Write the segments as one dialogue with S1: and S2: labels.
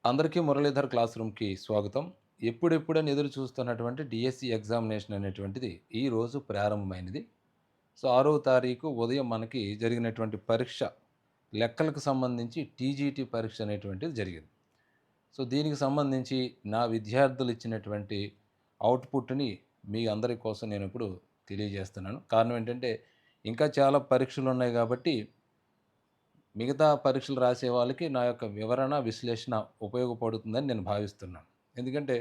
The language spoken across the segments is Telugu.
S1: అందరికీ మురళీధర్ క్లాస్ రూమ్‌కి స్వాగతం. ఎప్పుడెప్పుడని ఎదురు చూస్తున్నటువంటి డీఎస్సీ ఎగ్జామినేషన్ అనేటువంటిది ఈరోజు ప్రారంభమైనది. సో, 6వ తారీఖు ఉదయం మనకి జరిగినటువంటి పరీక్ష లెక్కలకు సంబంధించి టీజీటీ పరీక్ష అనేటువంటిది జరిగింది. సో, దీనికి సంబంధించి నా విద్యార్థులు ఇచ్చినటువంటి అవుట్‌పుట్‌ని మీ అందరి కోసం నేనిప్పుడు తెలియజేస్తున్నాను. కారణం ఏంటంటే, ఇంకా చాలా పరీక్షలున్నాయి గాబట్టి మిగతా పరీక్షలు రాసే వాళ్ళకి నా యొక్క వివరణ, విశ్లేషణ ఉపయోగపడుతుందని నేను భావిస్తున్నాను. ఎందుకంటే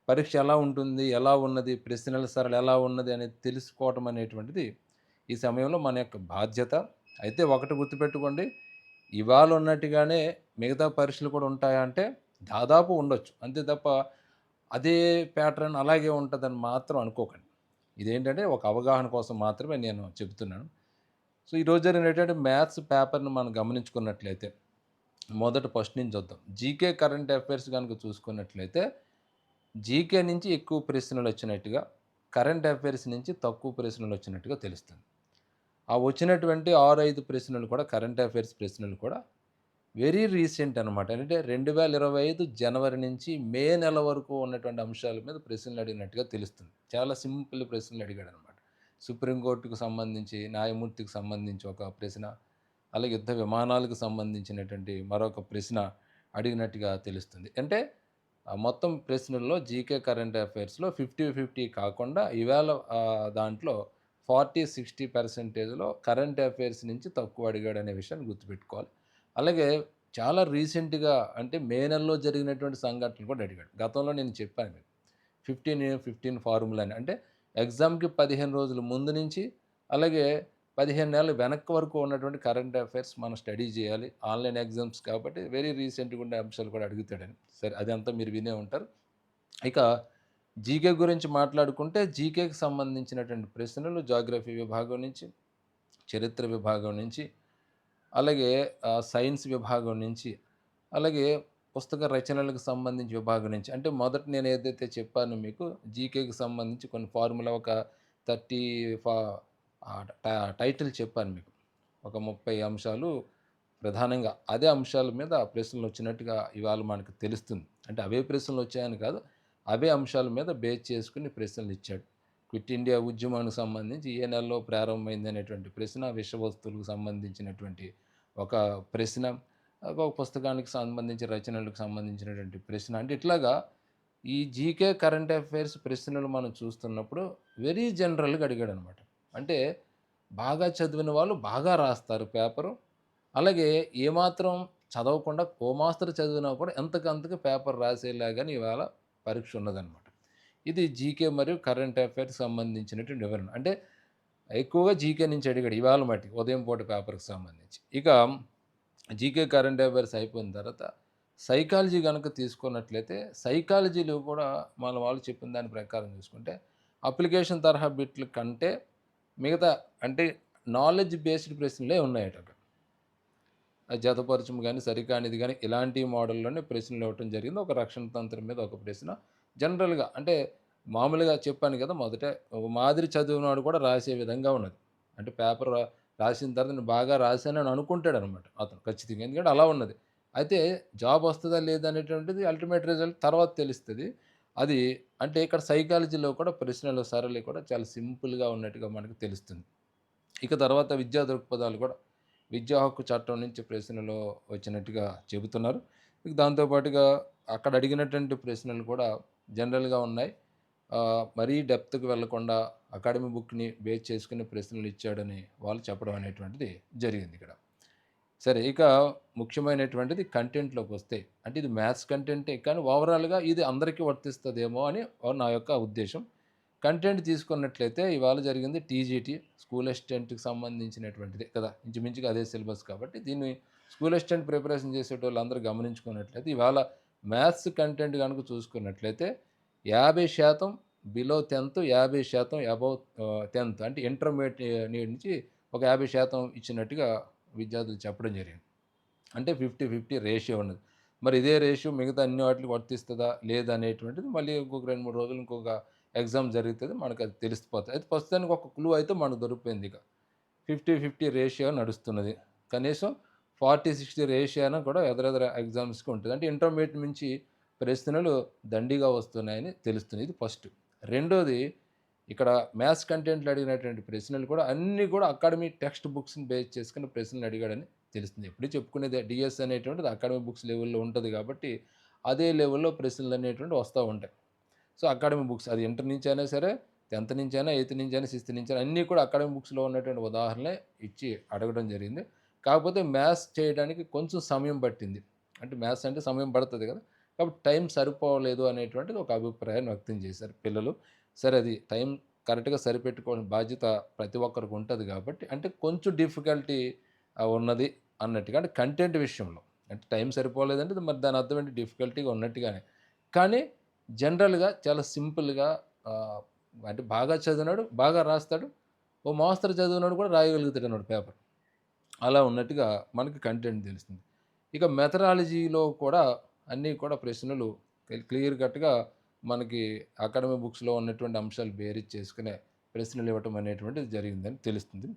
S1: పరీక్ష ఎలా ఉంటుంది? ఎలా ఉన్నది? ప్రశ్నల సరళి ఎలా ఉన్నది? అనేది తెలుసుకోవటం అనేటువంటిది ఈ సమయంలో మన యొక్క బాధ్యత. అయితే ఒకటి గుర్తుపెట్టుకోండి. ఇవాళ ఉన్నట్టుగానే మిగతా పరీక్షలు కూడా ఉంటాయా అంటే దాదాపు ఉండొచ్చు. అంతే తప్ప అదే ప్యాటర్న్ అలాగే ఉంటదని మాత్రం అనుకోకండి. ఇదేంటంటే ఒక అవగాహన కోసం మాత్రమే నేను చెప్తున్నాను. సో, ఈరోజు జరిగినటువంటి మ్యాథ్స్ పేపర్‌ని మనం గమనించుకున్నట్లయితే, మొదట ఫస్ట్ నుంచి చూద్దాం. జీకే కరెంట్ అఫైర్స్ గనుక చూసుకున్నట్లయితే, జీకే నుంచి ఎక్కువ ప్రశ్నలొచ్చినట్టుగా, కరెంట్ అఫైర్స్ నుంచి తక్కువ ప్రశ్నలొచ్చినట్టుగా తెలుస్తుంది. ఆ వచ్చినటువంటి 6, 5 ప్రశ్నలు కూడా కరెంట్ అఫైర్స్ ప్రశ్నలు కూడా వెరీ రీసెంట్ అనమాట. అంటే 2025 జనవరి నుంచి మే నెల వరకు ఉన్నటువంటి అంశాల మీద ప్రశ్నలు అడిగినట్టుగా తెలుస్తుంది. చాలా సింపుల్ ప్రశ్నలు అడిగాడనమాట. సుప్రీంకోర్టుకు సంబంధించి, న్యాయమూర్తికి సంబంధించి ఒక ప్రశ్న, అలాగే యుద్ధ విమానాలకు సంబంధించినటువంటి మరొక ప్రశ్న అడిగినట్టుగా తెలుస్తుంది. అంటే మొత్తం ప్రశ్నల్లో జీకే కరెంట్ అఫైర్స్‌లో 50, 50 కాకుండా ఈవేళ దాంట్లో 40, 60% కరెంట్ అఫైర్స్ నుంచి తక్కువ అడిగాడనే విషయాన్ని గుర్తుపెట్టుకోవాలి. అలాగే చాలా రీసెంట్‌గా అంటే మే నెలలో జరిగినటువంటి సంఘటనలు కూడా అడిగాడు. గతంలో నేను చెప్పాను మీకు. 15 ఫార్ములా అని. అంటే ఎగ్జామ్‌కి 15 రోజుల ముందు నుంచి అలాగే 15 నెలలు వెనక్కి వరకు ఉన్నటువంటి కరెంట్ అఫైర్స్ మనం స్టడీ చేయాలి. ఆన్‌లైన్ ఎగ్జామ్స్ కాబట్టి వెరీ రీసెంట్‌గా ఉండే అంశాలు కూడా అడుగుతాడని. సరే అదంతా మీరు వినే ఉంటారు. ఇక జీకే గురించి మాట్లాడుకుంటే జీకేకి సంబంధించినటువంటి ప్రశ్నలు జాగ్రఫీ విభాగం నుంచి, చరిత్ర విభాగం నుంచి అలాగే సైన్స్ విభాగం నుంచి, అలాగే పుస్తక రచనలకు సంబంధించి విభాగం నుంచి. అంటే మొదట నేను ఏదైతే చెప్పానో మీకు జీకేకి సంబంధించి కొన్ని ఫార్ములా ఒక 30 ఫా ఆహ్, ట టైటిల్ చెప్పాను మీకు. ఒక 30 అంశాలు ప్రధానంగా అదే అంశాల మీద ప్రశ్నలొచ్చినట్టుగా ఇవాళ మనకు తెలుస్తుంది. అంటే అవే ప్రశ్నలొచ్చాయని కాదు. అవే అంశాల మీద బేస్ చేసుకొని ప్రశ్నలిచ్చాడు. క్విట్ ఇండియా ఉద్యమానికి సంబంధించి ఏ నెలలో ప్రారంభమైందనేటువంటి ప్రశ్న, విషవస్తువులకు సంబంధించినటువంటి ఒక ప్రశ్న, ఒక పుస్తకానికి సంబంధించి రచనలకు సంబంధించినటువంటి ప్రశ్న. అంటే ఇట్లాగా ఈ జీకే కరెంట్ అఫైర్స్ ప్రశ్నలు మనం చూస్తున్నప్పుడు వెరీ జనరల్‌గా అడిగాడనమాట. అంటే బాగా చదివిన వాళ్ళు బాగా రాస్తారు పేపరు. అలాగే ఏమాత్రం చదవకుండా ఓ మాస్తరు చదివినా కూడా ఎంతకంతకి పేపర్ రాసేలాగానే ఇవాళ పరీక్ష ఉన్నదనమాట. ఇది జీకే మరియు కరెంట్ అఫైర్స్‌కి సంబంధించినటువంటి వివరణ. అంటే ఎక్కువగా జీకే నుంచి అడిగాడు ఇవాళ మటికి ఉదయం పూట పేపర్‌కి సంబంధించి. ఇక జీకే కరెంట్ అఫైర్స్ అయిపోయిన తర్వాత సైకాలజీ గనక తీసుకున్నట్లయితే సైకాలజీలో కూడా మన వాళ్ళు చెప్పిన దాని ప్రకారం చూసుకుంటే అప్లికేషన్ తరహా బిట్ల కంటే మిగతా అంటే నాలెడ్జ్ బేస్డ్ ప్రశ్నలే ఉన్నాయట అక్కడ. జతపరచం గాని, సరికానిది గాని ఇలాంటి మోడల్‌లోనే ప్రశ్నలు ఇవ్వటం జరిగింది. ఒక రక్షణ తంత్రం మీద ఒక ప్రశ్న. జనరల్‌గా అంటే మామూలుగా చెప్పాను కదా! మొదటే ఒక మాదిరి చదివినవాడు కూడా రాసే విధంగా ఉన్నది. అంటే పేపర్ రాసిన తర్వాత నేను బాగా రాశానని అనుకుంటాడనమాట అతను ఖచ్చితంగా. ఎందుకంటే అలా ఉన్నది. అయితే జాబ్ వస్తదా లేదా అనేటువంటిది అల్టిమేట్ రిజల్ట్ తర్వాత తెలుస్తది. అది అంటే ఇక్కడ సైకాలజీలో కూడా ప్రశ్నల సరళి కూడా చాలా సింపుల్‌గా ఉన్నట్టుగా మనకు తెలుస్తుంది. ఇక తర్వాత విద్యా దృక్పథాలు కూడా విద్యా హక్కు చట్టం నుంచి ప్రశ్నలు వచ్చినట్టుగా చెబుతున్నారు. ఇక దాంతో పాటుగా అక్కడ అడిగినటువంటి ప్రశ్నలు కూడా జనరల్‌గా ఉన్నాయి. మరీ డెప్త్‌కి వెళ్ళకుండా అకాడమీ బుక్‌ని బేస్ చేసుకొని ప్రశ్నలు ఇచ్చాడని వాళ్ళు చెప్పడం అనేటువంటిది జరిగిందిక్కడ. సరే ఇక ముఖ్యమైనటువంటిది కంటెంట్‌లోకొస్తే అంటే ఇది మ్యాథ్స్ కంటెంటే కానీ ఓవరాల్‌గా ఇది అందరికీ వర్తిస్తదేమో అని నా యొక్క ఉద్దేశ్యం. కంటెంట్ తీసుకున్నట్లయితే ఇవాళ జరిగింది టీజీటీ స్కూల్ అసిస్టెంట్‌కి సంబంధించినటువంటిదే కదా! ఇంచుమించుగా అదే సిలబస్ కాబట్టి దీన్ని స్కూల్ అసిస్టెంట్ ప్రిపరేషన్ చేసేటోళ్ళందరూ గమనించుకున్నట్లయితే ఇవాళ మ్యాథ్స్ కంటెంట్ గనుక చూసుకున్నట్లయితే 50% బిలో 10థ్, 50% అబోవ్ 10థ్ అంటే ఇంటర్మీడియేట్ నుంచి ఒక 50% ఇచ్చినట్టుగా విద్యార్థులు చెప్పడం జరిగింది. అంటే 50, 50 రేషియో ఉన్నది. మరి ఇదే రేషియో మిగతా అన్ని వాటిలకి వర్తిస్తదా? లేదా? అనేటువంటిది మళ్ళీ ఇంకొక 2, 3 రోజులు ఇంకొక ఎగ్జామ్ జరుగుతది. మనకది తెలిసిపోతది. అయితే ప్రస్తుతానికి ఒక క్లూ అయితే మనకు దొరికిపోయిందిక. 50, 50 రేషియో నడుస్తున్నది. కనీసం 40-60 రేషియోన కూడా ఎదురెదురు ఎగ్జామ్స్‌కి ఉంటది. అంటే ఇంటర్మీడియేట్ నుంచి ప్రశ్నలు దండిగా వస్తున్నాయని తెలుస్తుంది. ఇది ఫస్ట్. రెండోది ఇక్కడ మ్యాథ్స్ కంటెంట్‌లో అడిగినటువంటి ప్రశ్నలు కూడా అన్నీ కూడా అకాడమీ టెక్స్ట్ బుక్స్‌ని బేస్ చేసుకొని ప్రశ్నలు అడిగాడని తెలుస్తుంది. ఎప్పుడు చెప్పుకునేదే డీఎస్ అనేటువంటిది అకాడమీ బుక్స్ లెవెల్‌లో ఉంటది కాబట్టి, అదే లెవెల్‌లో ప్రశ్నలనేటువంటివి వస్తా ఉంటాయి. సో, అకాడమీ బుక్స్ అది ఇంటర్ నుంచైనా సరే, 10థ్ నుంచైనా, 8థ్ నుంచైనా, 6థ్ నుంచైనా అన్నీ కూడా అకాడమీ బుక్స్‌లో ఉన్నటువంటి ఉదాహరణలే ఇచ్చి అడగడం జరిగింది. కాకపోతే మ్యాథ్స్ చేయడానికి కొంచెం సమయం పట్టింది. అంటే మ్యాథ్స్ అంటే సమయం పడతది కదా! కాబట్టి టైం సరిపోలేదు అనేటువంటిది ఒక అభిప్రాయాన్ని వ్యక్తం చేశారు పిల్లలు. సరే అది టైం కరెక్ట్‌గా సరిపెట్టుకోవాల్సిన బాధ్యత ప్రతి ఒక్కరికి ఉంటది కాబట్టి, అంటే కొంచెం డిఫికల్టీ ఉన్నది అన్నట్టుగా. అంటే కంటెంట్ విషయంలో. అంటే టైం సరిపోలేదంటే మరి దాని అర్థం ఏంటి డిఫికల్టీగా ఉన్నట్టుగానే. కానీ జనరల్‌గా చాలా సింపుల్‌గా ఆహ్, అంటే బాగా చదివినోడు బాగా రాస్తాడు. ఓ మోస్తరు చదివినోడు కూడా రాయగలుగుతాడన్నమాట పేపర్. అలా ఉన్నట్టుగా మనకి కంటెంట్ తెలుస్తుంది. ఇక మెథడాలజీలో కూడా అన్నీ కూడా ప్రశ్నలు క్లియర్ కట్‌గా మనకి అకాడమీ బుక్స్‌లో ఉన్నటువంటి అంశాలు బేరీజ్ చేసుకునే ప్రశ్నలు ఇవ్వటం అనేటువంటిది జరిగిందని తెలుస్తుంది.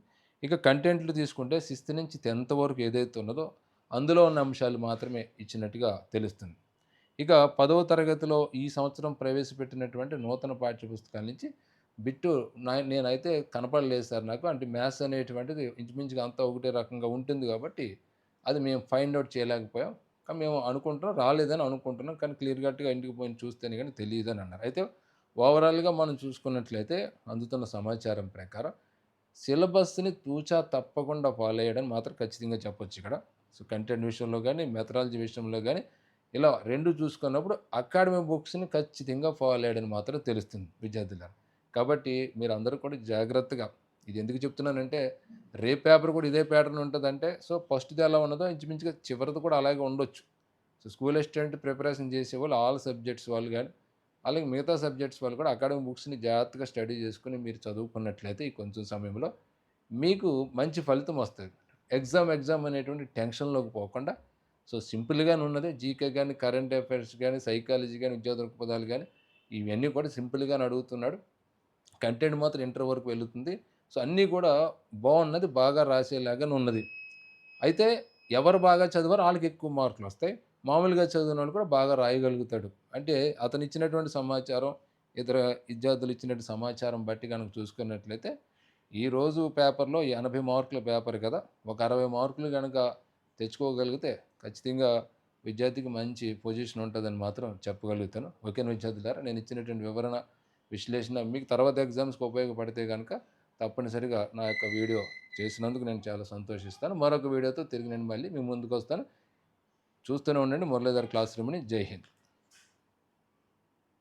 S1: ఇక కంటెంట్లు తీసుకుంటే 6th నుంచి 10th వరకు ఏదైతే ఉన్నదో అందులో ఉన్న అంశాలు మాత్రమే ఇచ్చినట్టుగా తెలుస్తుంది. ఇక 10వ తరగతిలో ఈ సంవత్సరం ప్రవేశపెట్టినటువంటి నూతన పాఠ్యపుస్తకాల నుంచి బిట్టు నేనైతే కనపడలేదు సార్ నాకు. అంటే మ్యాథ్స్ అనేటువంటిది ఇంచుమించుగా అంతా ఒకటే రకంగా ఉంటుంది కాబట్టి, అది మేము ఫైండ్ ఔట్ చేయలేకపోయాం. కానీ మేము అనుకుంటున్నాం రాలేదని అనుకుంటున్నాం. కానీ క్లియర్ కట్‌గా ఇంటికి పోయి చూస్తేనే గాని తెలీదని అన్నారు. అయితే ఓవరాల్‌గా మనం చూసుకున్నట్లయితే అందుతున్న సమాచారం ప్రకారం సిలబస్‌ని తూచా తప్పకుండా ఫాలో అయ్యాడని మాత్రం ఖచ్చితంగా చెప్పొచ్చిక్కడ. సో, కంటెంట్ విషయంలో గాని, మెథడాలజీ విషయంలో గాని ఇలా 2 చూసుకున్నప్పుడు అకాడమీ బుక్స్‌ని ఖచ్చితంగా ఫాలో అయ్యాడని మాత్రం తెలుస్తుంది విద్యార్థులారా. కాబట్టి మీరందరూ కూడా జాగ్రత్తగా ఇది ఎందుకు చెప్తున్నానంటే, రేపు పేపర్ కూడా ఇదే ప్యాటర్న్ ఉంటదంటే, సో, ఫస్ట్‌ది ఎలా ఉన్నదో ఇంచుమించుగా చివరిది కూడా అలాగే ఉండొచ్చు. సో, స్కూల్ అసిస్టెంట్ ప్రిపరేషన్ చేసేవాళ్ళు ఆల్ సబ్జెక్ట్స్ వాళ్ళు గాని, అలాగే మిగతా సబ్జెక్ట్స్ వాళ్ళు కూడా అకాడమీ బుక్స్‌ని జాగ్రత్తగా స్టడీ చేసుకొని మీరు చదువుకున్నట్లయితే ఈ కొంచెం సమయంలో మీకు మంచి ఫలితం వస్తది. ఎగ్జామ్ అనేటువంటి టెన్షన్‌లోకి పోకుండా సో, సింపుల్‌గానే ఉన్నది. జీకే గాని, కరెంట్ అఫైర్స్ గాని, సైకాలజీ గాని, విద్యా దృక్పథాలు గాని, ఇవన్నీ కూడా సింపుల్‌గానే అడుగుతున్నాడు. కంటెంట్ మాత్రం ఇంటర్ వరకు వెళుతుంది. సో, అన్నీ కూడా బావున్నది. బాగా రాసేలాగానే ఉన్నది. అయితే ఎవరు బాగా చదివారో ఆళ్ళకి ఎక్కువ మార్కులొస్తాయి. మామూలుగా చదివినోడు కూడా బాగా రాయగలుగుతాడు. అంటే అతనిచ్చినటువంటి సమాచారం, ఇతర విద్యార్థులు ఇచ్చినటువంటి సమాచారం బట్టి గనక చూసుకున్నట్లయితే, ఈరోజు పేపర్‌లో 80 మార్కుల పేపర్ కదా! ఒక 60 మార్కులు గనక తెచ్చుకోగలిగితే ఖచ్చితంగా విద్యార్థికి మంచి పొజిషన్ ఉంటదని మాత్రం చెప్పగలుగుతాను. ఓకేనా విద్యార్థులారా? నేను ఇచ్చినటువంటి వివరణ, విశ్లేషణ మీకు తర్వాత ఎగ్జామ్స్‌కి ఉపయోగపడితే గనక తప్పనిసరిగా నా యొక్క వీడియో చేసినందుకు నేను చాలా సంతోషిస్తాను. మరొక వీడియోతో తిరిగి నేను మళ్ళీ మీ ముందుకొస్తాను. చూస్తూనే ఉండండి మురళీధర్ క్లాస్ రూమ్‌ని. జై హింద్.